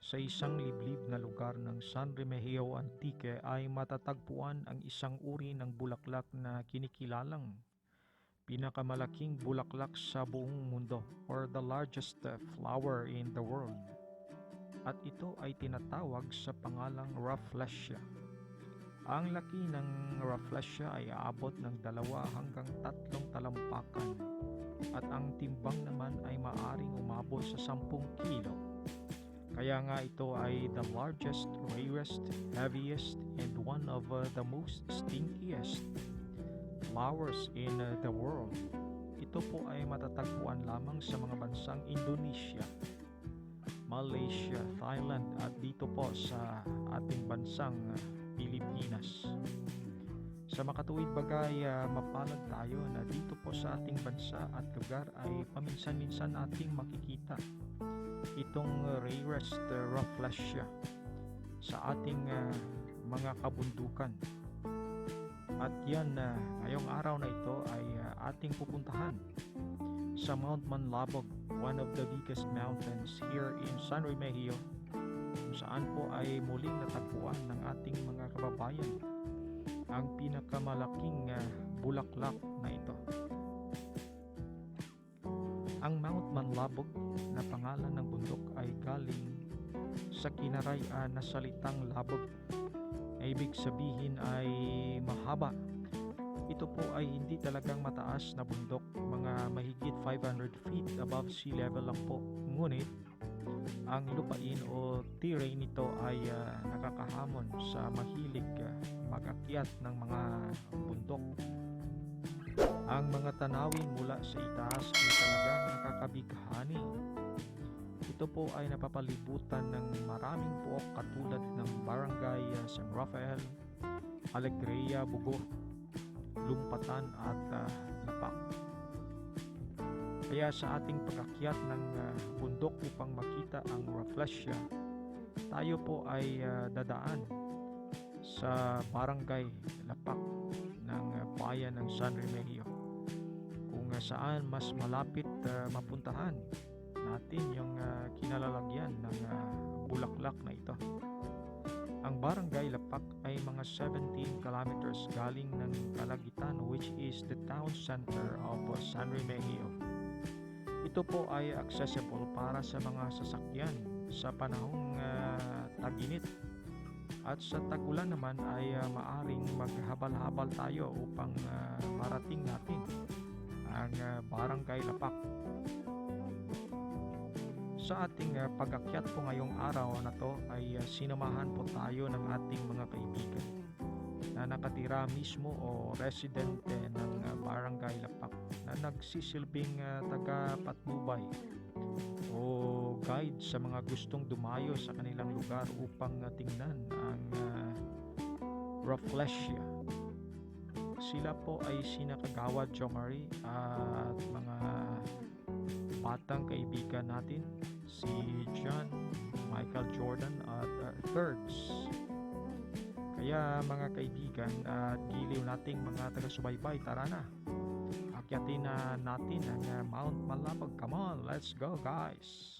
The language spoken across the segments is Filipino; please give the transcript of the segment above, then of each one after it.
Sa isang liblib na lugar ng San Remigio Antique ay matatagpuan ang isang uri ng bulaklak na kinikilalang pinakamalaking bulaklak sa buong mundo, or the largest flower in the world. At ito ay tinatawag sa pangalang Rafflesia. Ang laki ng Rafflesia ay aabot ng 2 hanggang 3 talampakan at ang timbang naman ay maaring umabot sa 10 kilo. Kaya nga ito ay the largest, rarest, heaviest, and one of the most stinkiest flowers in the world. Ito po ay matatagpuan lamang sa mga bansang Indonesia, Malaysia, Thailand at dito po sa ating bansang Pilipinas. Sa makatuwid bagay, mapalad tayo na dito po sa ating bansa at lugar ay paminsan-minsan ating makikita itong rarest Rafflesia sa ating mga kabundukan. At yan, ngayong araw na ito ay ating pupuntahan sa Mount Manlabog, one of the biggest mountains here in San Remigio, kung saan po ay muling natagpuan ng ating mga kababayan ang pinakamalaking bulaklak na ito. Ang Mount Manlabog na pangalan ng bundok ay galing sa Kinaray na salitang labog. Ibig sabihin ay mahaba. Ito po ay hindi talagang mataas na bundok, mga mahigit 500 feet above sea level lang po. Ngunit ang lupain o terrain nito ay nakakahamon sa mahilig mag-akyat ng mga bundok. Ang mga tanawin mula sa itaas ay talagang nakakabighani. Ito po ay napapalibutan ng maraming pook katulad ng Barangay San Rafael, Alegria, Bugo, Lumpatan at Lapak. Kaya sa ating pag-akyat ng bundok upang makita ang Rafflesia, tayo po ay dadaan sa Barangay Lapak ng bayan ng San Remigio, kung saan mas malapit mapuntahan natin yung kinalalagyan ng bulaklak na ito. Ang Barangay Lapak ay mga 17 kilometers galing ng Calaguitan, which is the town center of San Remigio. Ito po ay accessible para sa mga sasakyan sa panahong tag-init, at sa tag-ulan naman ay maaring maghabal-habal tayo upang marating natin ang Barangay Lapak. Sa ating pag-akyat po ngayong araw na to ay sinamahan po tayo ng ating mga kaibigan na nakatira mismo o residente ng Barangay Lapak, na nagsisilbing taga-patnubay o guide sa mga gustong dumayo sa kanilang lugar upang tingnan ang Rafflesia. Sila po ay sina Kagawad Jomari at mga batang kaibigan natin, si John, Michael Jordan at Thirds. Kaya mga kaibigan at giliw nating mga taga-subaybay, tara na, akyatin na natin ang Mount Manlabog. Come on, let's go guys!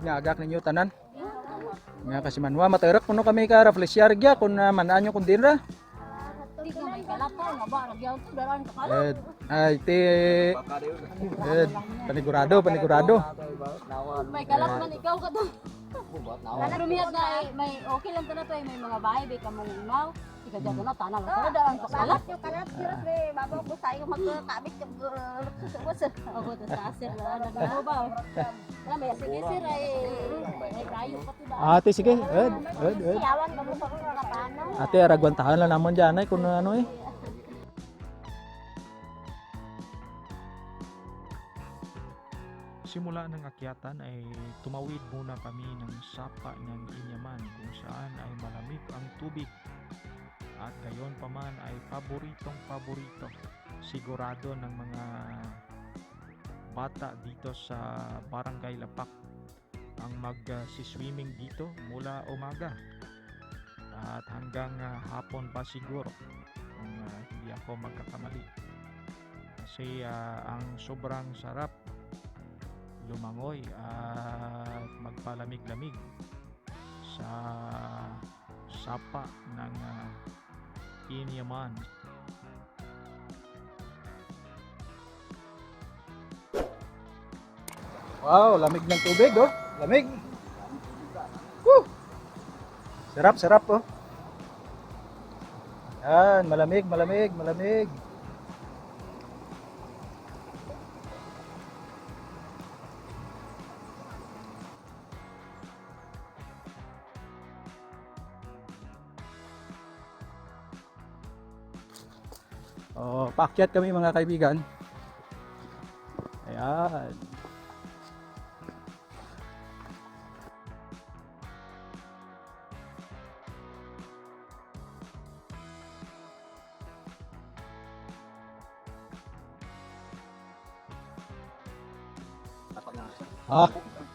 Ngagak ninyo tanan nga kasi manwa materak kuno kami ka Rafflesia gya kun manaan nyo kun dinra ay ti panigurado may kalap man ikaw ka to. Rumiyat na may okay lang to ay may mga bahay bay kamong imaw ika dyan na tanang lang daan ka kalat yung kalat yun may babaw ko tayo magkakabit yung ako to sa asir na nagbabaw may sige sir ay may kayo pa to daan ate sige siyawan ba mo sa kung nakapano ate aragwantahan lang namon dyan ay kun ano Simula ng akyatan ay tumawid muna kami ng sapa ng Inyaman, kung saan ay malamig ang tubig at gayon pa man ay paborito sigurado ng mga bata dito sa Barangay Lapak ang mag-swimming dito mula umaga at hanggang hapon pa siguro kung hindi ako magkakamali. kasi ang sobrang sarap lumangoy at magpalamig-lamig sa sapa ng Inyaman. Wow, lamig ng tubig oh. Lamig. Woo! Sarap, sarap oh. Yan, malamig, malamig, malamig. Oh, paakyat kami mga kaibigan. Ayan.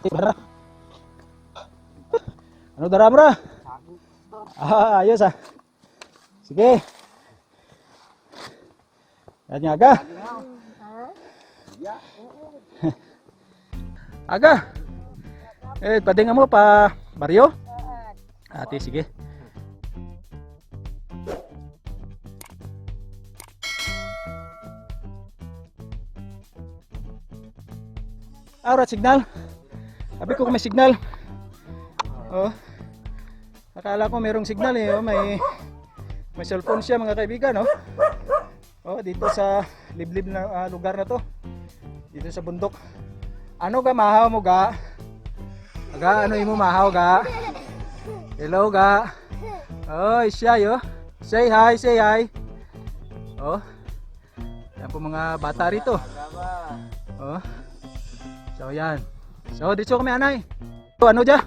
Dara. Ano dara bro? Ayos ah. Sige. Yan aga. Aga. Padingan mo pa baryo? Ate, sige. Aura signal. Sabi ko kung may signal. Oh. Akala ko mayroong signal eh. Oh, may cellphone siya mga kaibigan, oh. Oh, dito sa liblib na lugar na to. Dito sa bundok. Ano ga mahaw mo ga? Aga, ano imo mahaw ga? Hello ga. Oh, siya yo. Say hi, say hi. Oh. Yan po mga bata rito. Oh. So yan. So dito kami anay. So, ano dyan?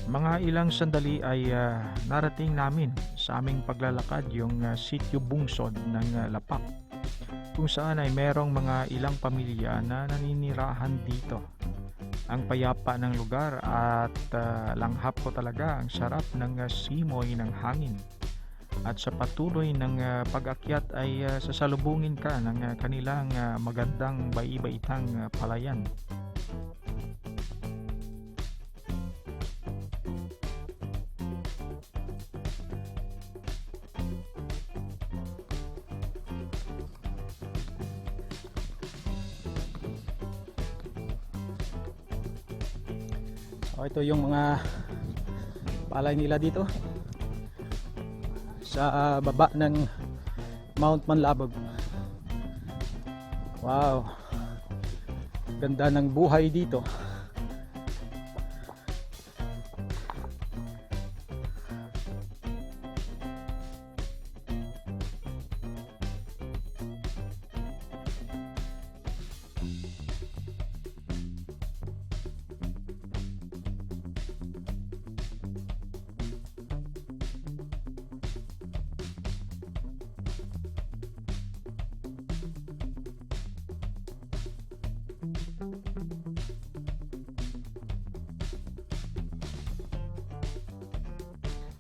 Mga ilang sandali ay narating namin sa aming paglalakad yung sitio bungsod ng Lapak, kung saan ay merong mga ilang pamilya na naninirahan dito. Ang payapa ng lugar at langhap ko talaga ang sarap ng simoy ng hangin. At sa patuloy ng pag-akyat ay sasalubungin ka ng kanilang magandang baibaitang palayan. Ito yung mga palay nila dito sa baba ng Mount Manlabog. Wow, ganda ng buhay dito.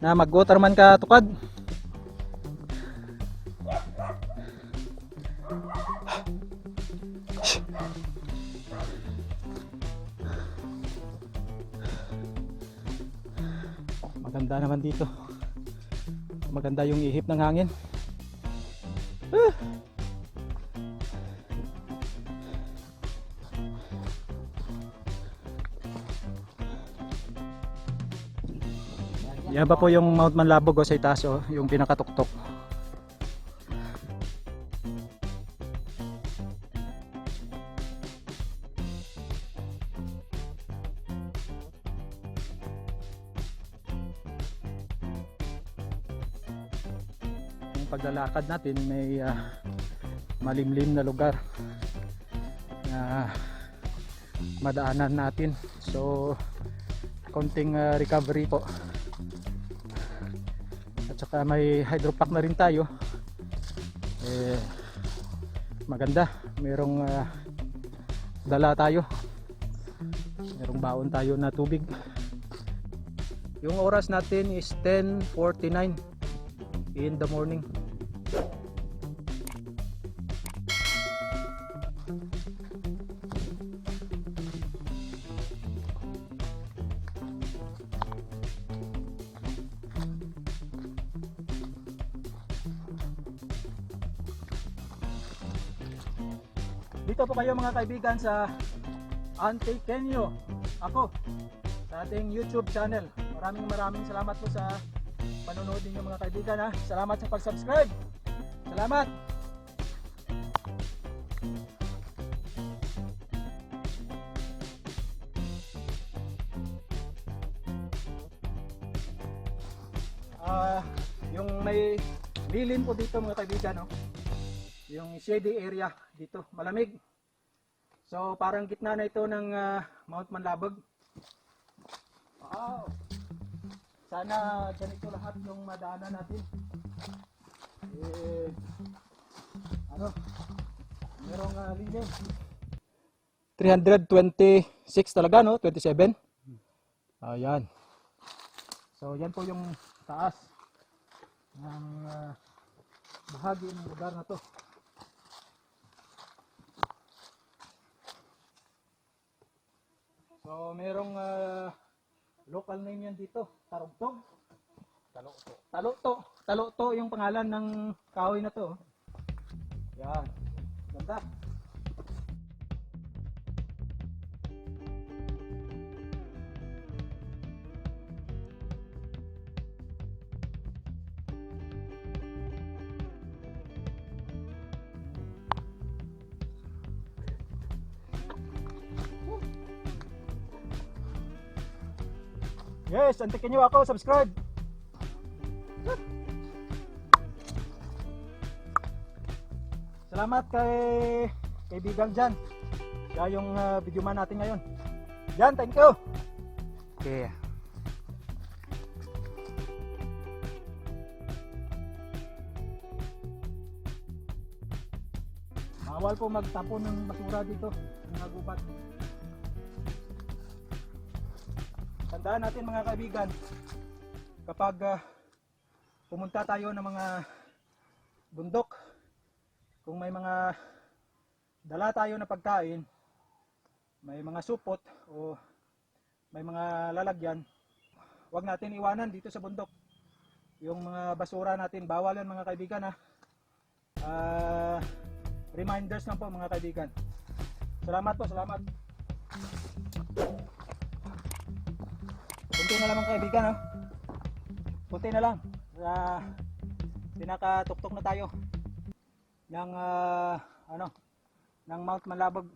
Na mag-waterman ka tukad. Maganda naman dito. Maganda yung ihip ng hangin. Yan ba po yung Mount Manlabog sa itaas, oh, yung pinakatuktok. Yung paglalakad natin may malimlim na lugar na madaanan natin. So konting recovery po. At saka may hydropack na rin tayo. Maganda, merong dala tayo, merong baon tayo na tubig. Yung oras natin is 10:49. in the morning. Dito po kayo mga kaibigan sa Antiqueño, ako, sa ating YouTube channel. Maraming salamat po sa panonood ninyo mga kaibigan ha. Salamat sa pag-subscribe. Salamat. Yung may lilim po dito mga kaibigan, no? Yung shady area dito, malamig. So parang gitna na ito ng Mount Manlabog. Wow! Sana ganito lahat yung madaanan natin. Merong lilim. 326 talaga, no? 27. Ayan. So yan po yung taas ng bahagi ng lugar na to. So merong local name yan dito, Tarugtog. Talokto yung pangalan ng kahoy na to. Yan. Ganda. Yes, Antiqueño ako, subscribe. Salamat kay kaibigan Jan. Siya yung video man natin ngayon. Jan, thank you. Okay. Bawal po magtapon ng basura dito, mga gubat. Tandaan natin mga kaibigan, kapag pumunta tayo ng mga bundok, kung may mga dala tayo na pagkain, may mga supot o may mga lalagyan, huwag natin iwanan dito sa bundok. Yung mga basura natin, bawal yan mga kaibigan ha. Reminders lang po mga kaibigan. Salamat po, salamat. Punti na lang mga kaibigan, no? Punti na lang. Pinakatuktok na tayo ng ng Mount Manlabog.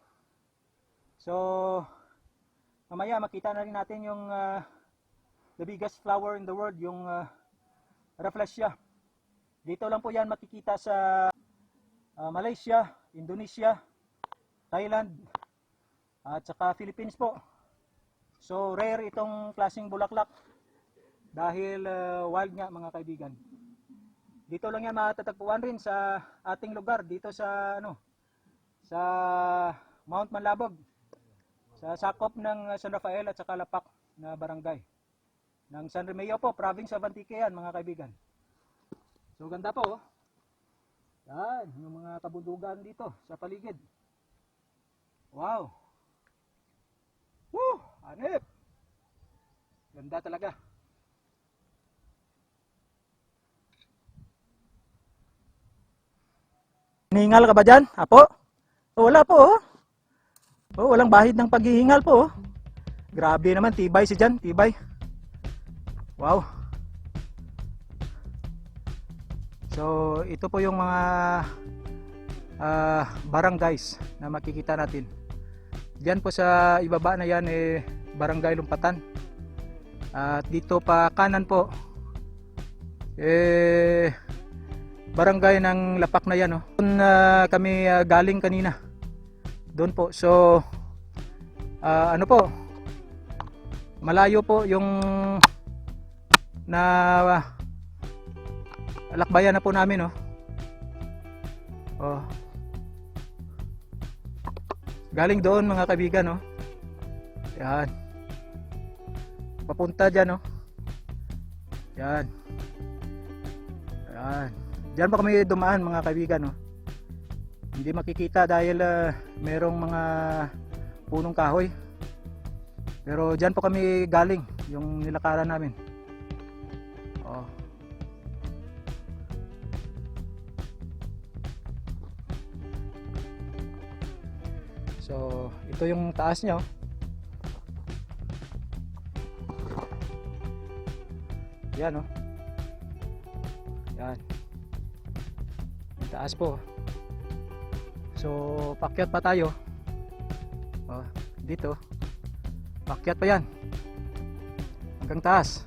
So mamaya makita na rin natin yung the biggest flower in the world, yung Rafflesia. Dito lang po yan makikita sa Malaysia, Indonesia, Thailand at saka Philippines po. So rare itong klaseng bulaklak dahil wild nga mga kaibigan. Dito lang yan matatagpuan rin sa ating lugar, dito sa sa Mount Manlabog, sa sakop ng San Rafael at saka Lapak na barangay ng San Remigio po, province of Antique yan mga kaibigan. So ganda po, oh. Yan, yung mga kabundugan dito sa paligid. Wow! Woo! Hanip! Ganda talaga. Hinihingal ka ba dyan, Apo? O, wala po, oh. Oh, walang bahid ng paghihingal po, oh. Grabe naman, tibay si Jan, tibay. Wow. So, ito po yung mga barangays na makikita natin. Diyan po sa ibaba na yan Barangay Lumpatan. At dito pa kanan po barangay ng Lapak na yan, oh. Doon kami galing kanina. Doon po. So ano po? Malayo po yung na lakbayan na po namin, oh. Oh. Galing doon mga kaibigan, no? Yan. Papunta dyan, no? Yan. Yan. Yan. Diyan pa kami dumaan mga kaibigan, no. Hindi makikita dahil merong mga punong kahoy. Pero diyan po kami galing, yung nilakaran namin. Oh. So, ito yung taas niya, oh. Yan, oh. Yan. Yung taas po. So, pakyat pa tayo. Oh, dito. Pakyat pa yan. Hanggang taas.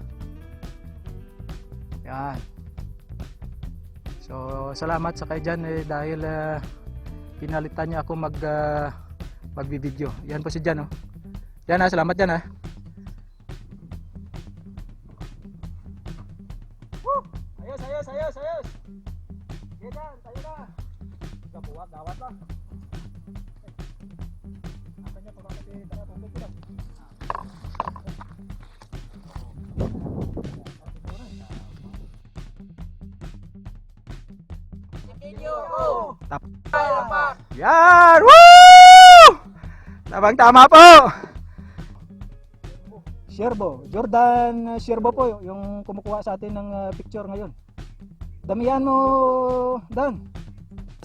Yan. So, salamat sa kayo dyan dahil pinalitan niya ako magbibideo. Yan po si Jan, oh. Yan, salamat Jan, ha. Ayos, ayos, ayos, ayos. Sige Jan, tayo na. Kabuwag, gawat lang. Asan niya, pabakit tara, tubig lang. Yan! Woo! Tamang tama po! Sherbo, Jordan Sherbo po yung kumukuha sa atin ng picture ngayon. Damihan mo, Dan.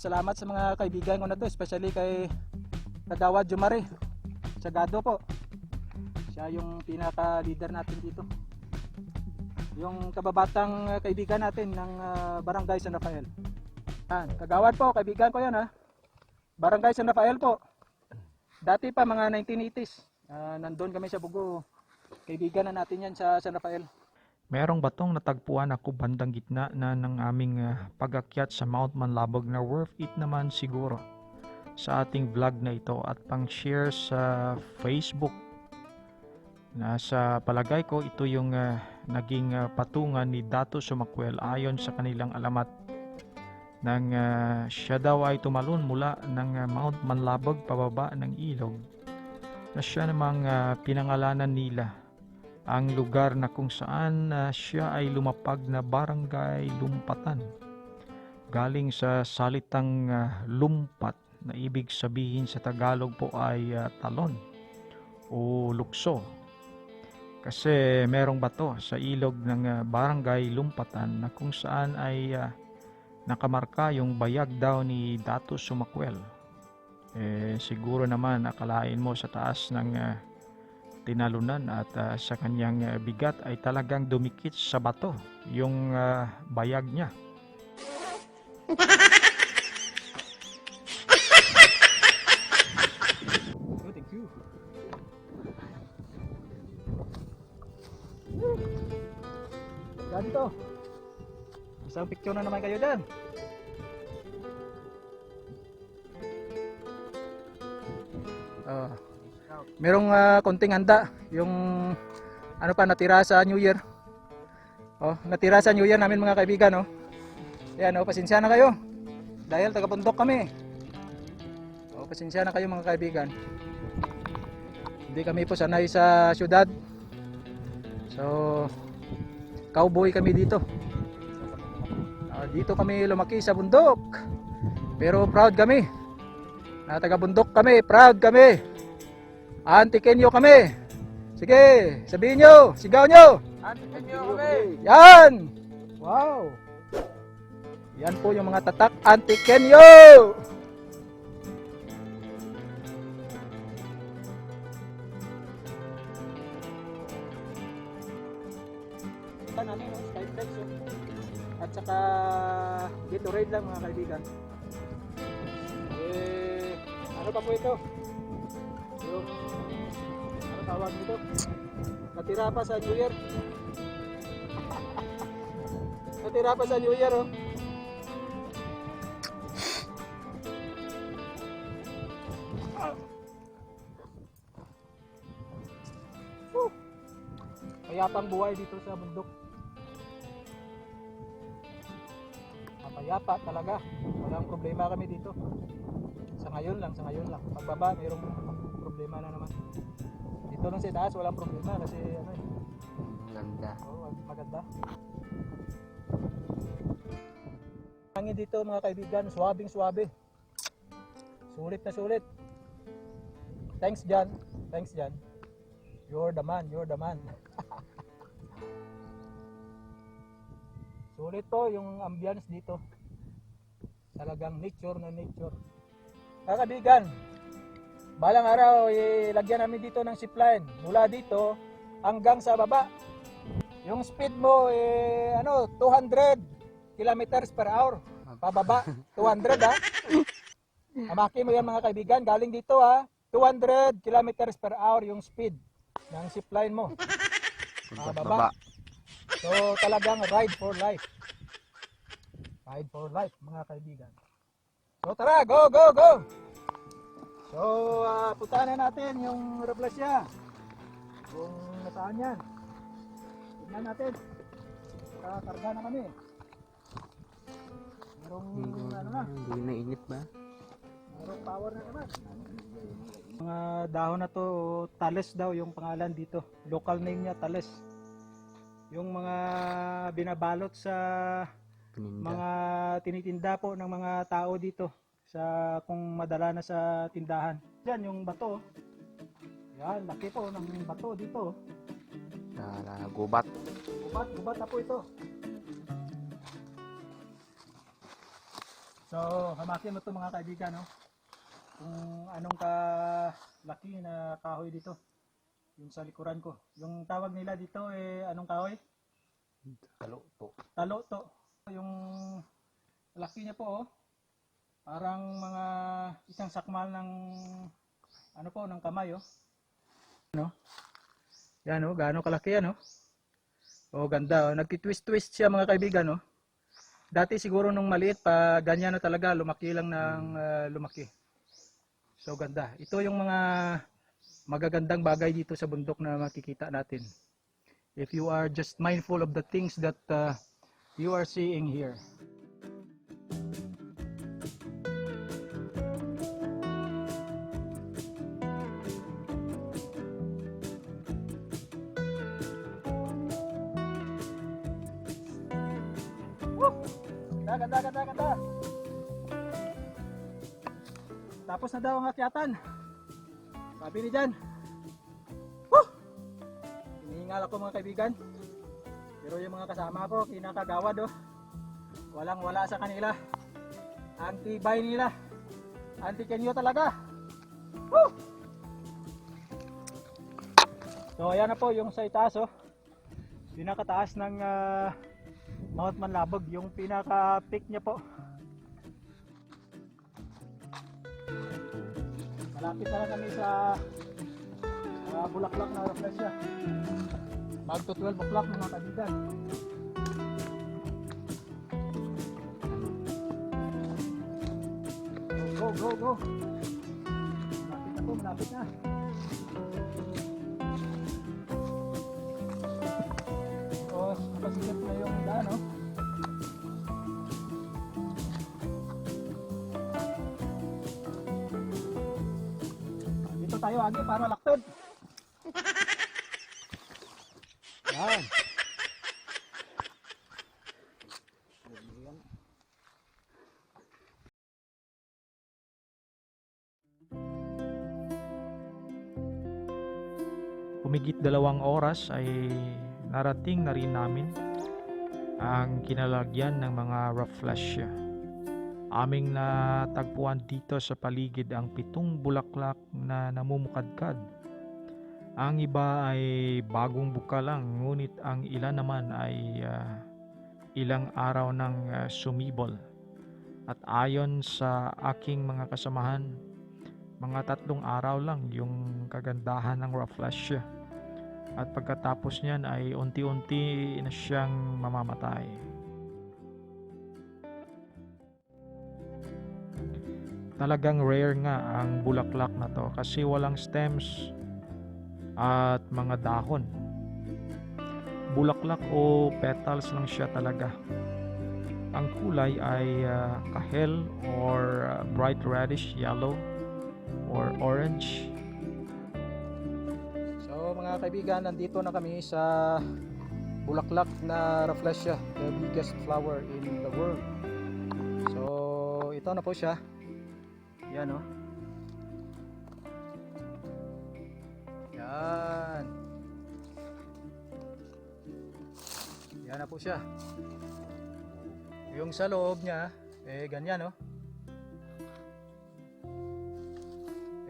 Salamat sa mga kaibigan ko na to, especially kay Kagawad Jumare. Sagado po. Siya yung pinaka-leader natin dito. Yung kababatang kaibigan natin ng Barangay San Rafael. Yan, Kagawad po, kaibigan ko yan, ha. Barangay San Rafael po. Dati pa mga 1980s. Nandun kami sa Bugo. Kaibigan na natin yan sa San Rafael. Merong batong natagpuan ako bandang gitna na ng aming pag-akyat sa Mount Manlabog na worth it naman siguro sa ating vlog na ito at pang-share sa Facebook. Nasa palagay ko ito yung naging patungan ni Dato Sumakwel ayon sa kanilang alamat. Nang siya daw ay tumalon mula ng Mount Manlabog pababa ng ilog na siya namang pinangalanan nila ang lugar na kung saan siya ay lumapag na Barangay Lumpatan. Galing sa salitang lumpat na ibig sabihin sa Tagalog po ay talon o lukso. Kasi merong bato sa ilog ng Barangay Lumpatan na kung saan ay nakamarka yung bayag daw ni Dato Sumakwel. Siguro naman akalain mo sa taas ng tinalunan at sa kanyang bigat ay talagang dumikit sa bato yung bayag niya. Thank you. Ganito. Isang picture na naman kayo dyan. Merong konting handa yung ano pa natira sa New Year. Natira sa New Year namin mga kaibigan, oh. Ayan, pasensya na kayo. Dahil taga-bundok kami. Pasensya na kayo mga kaibigan. Hindi kami po sanay sa syudad. So cowboy kami dito. Dito kami lumaki sa bundok. Pero proud kami. Na taga-bundok kami, proud kami. Antikenyo kami. Sige, sabihin nyo, sigaw nyo. Antikenyo kami. Yan. Wow. Yan po yung mga tatak Antikenyo. Namin, Skyflex, at saka Gatorade lang mga kaibigan. Ano pa po ito? Yung ano tawag nito? Natira pa sa New Year. Natira pa sa New Year, oh. Mayapang buhay dito sa bundok. Mapayapa talaga. Walang problema kami dito. Sa ngayon lang. Pagbaba, mayroong problema na naman. Dito lang sa taas, walang problema kasi ano eh. Ganda. Oo, maganda. hangin dito mga kaibigan, swabing swabe. Sulit na sulit. Thanks Jan. Thanks Jan. You're the man, you're the man. Sulit to yung ambience dito. Talagang nature na nature. Mga kaibigan, balang araw ilagyan namin dito ng zipline mula dito hanggang sa baba. Yung speed mo 200 kilometers per hour pababa. 200 ha. Amaki mo yan mga kaibigan, galing dito ha. 200 kilometers per hour yung speed ng zipline mo pababa. So talagang ride for life. Ride for life mga kaibigan. So tara, go go go. So puntahan na natin yung Rafflesia. Kung nasaan yan. Tignan natin. Kakarga na kami. Merong ano na. Hindi na init ba? Merong power na naman. Mga dahon na to, tales daw yung pangalan dito. Local name niya, tales. Yung mga binabalot sa mga tinitinda po ng mga tao dito sa kung madala na sa tindahan. Yan yung bato. Yan, laki po ng bato dito. Gubat. Gubat na po ito. So, hamakin mo ito mga kaibigan, no? Kung anong kalaki na kahoy dito. Yung sa likuran ko. Yung tawag nila dito anong kahoy? Talo-to. Yung laki niya po, parang mga isang sakmal ng ng kamay, ano? Yan gaano kalaki yan, ganda, nagti-twist siya mga kaibigan, Dati siguro nung maliit pa ganyan na talaga, lumaki lang ng lumaki. So ganda. Ito yung mga magagandang bagay dito sa bundok na makikita natin. If you are just mindful of the things that you are seeing here. Ganda. Tapos na daw ang akyatan. Sabi ni Jan. Hinihingal ako mga kaibigan. Pero yung mga kasama ko, kinakagawad walang wala sa kanila. Anti-bay nila. Anti-kenyo talaga. Woo! So ayan na po yung sa itaas, pinakataas ng Mount Manlabog, yung pinaka-peak niya po. Malapit na lang kami sa Bulaklak na Rafflesia. Magto 12 o'clock mga kaibigan. Go. Malapit na. Pasikip na yung daan, Dito tayo agi para laktod. Yan. Humigit 2 oras ay narating na rin namin ang kinalagyan ng mga Rafflesia. Aming natagpuan dito sa paligid ang 7 bulaklak na namumukadkad. Ang iba ay bagong buka lang, ngunit ang ilan naman ay ilang araw nang sumibol. At ayon sa aking mga kasamahan, mga 3 araw lang yung kagandahan ng Rafflesia. At pagkatapos niyan ay unti-unti na siyang mamamatay. Talagang rare nga ang bulaklak na to kasi walang stems at mga dahon. Bulaklak o petals lang siya talaga. Ang kulay ay kahel or bright reddish yellow or orange. So mga kaibigan, nandito na kami sa Bulaklak na Rafflesia, the biggest flower in the world. ito na po siya. Yan oh. Yan. Yan na po siya. Yung sa loob niya, eh ganyan oh.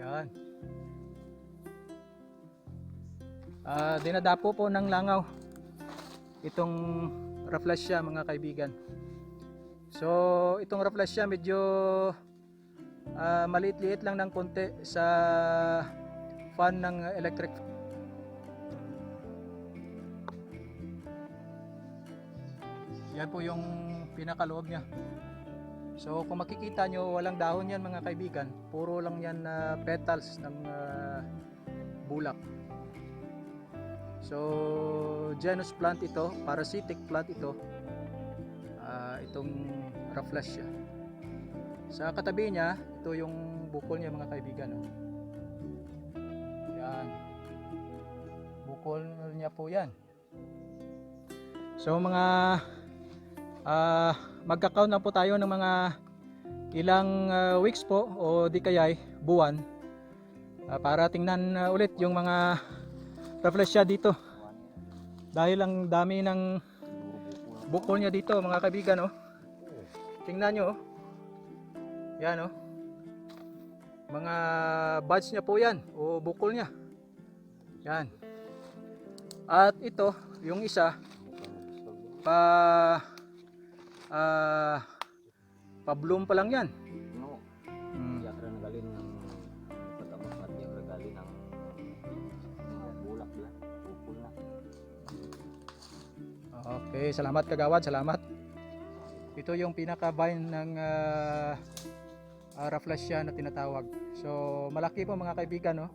Yan. Dinadapo po ng langaw itong rafflesia mga kaibigan. So itong rafflesia medyo maliit-liit lang ng konti sa fan ng electric. Yan po yung pinakaloob niya. So kung makikita nyo, walang dahon yan mga kaibigan, puro lang yan petals ng bulak. So genus plant ito, parasitic plant ito, itong rafflesia. Sa katabi niya, ito yung bukol niya mga kaibigan. Oh. Yan. Bukol niya po yan. So mga magka-count na po tayo ng mga ilang weeks po o di kaya'y buwan para tingnan ulit yung mga rafflesia dito. Dahil ang dami ng bukol niya dito mga kaibigan. Oh. Tingnan nyo. Oh. Yan oh. Mga buds niya po yan o bukol niya. Yan. At ito, yung isa pa-bloom pa lang yan. No. Diya ka nagaling ng patapos na diya ka nagaling ng bulak lang. Bukol na. Okay, salamat kagawad, salamat. Ito yung pinaka-vine ng rafflesia na tinatawag. So malaki po mga kaibigan, no?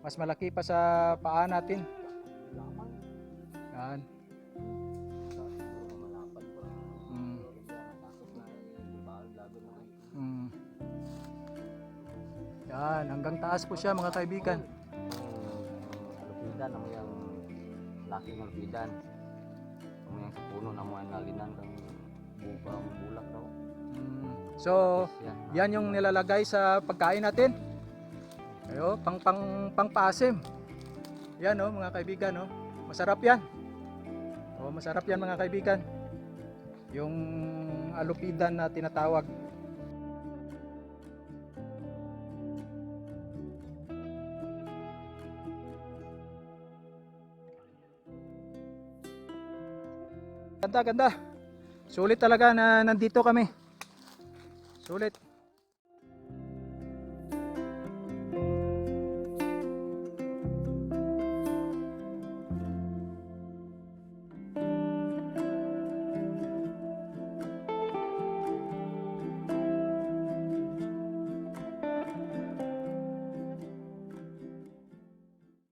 Mas malaki pa sa paa natin. Yan. Yan, hanggang taas po siya mga kaibigan. Alupidan mo yung laki ng alupidan. Mo yung sa puno na mo ang nalinan ng bulak daw. So, yan yung nilalagay sa pagkain natin. Ayo, pang-paasim. Yan oh, mga kaibigan oh. Masarap yan. Oh, masarap yan mga kaibigan. Yung alupidan na tinatawag. Ganda, ganda. Sulit talaga na nandito kami. Sulit.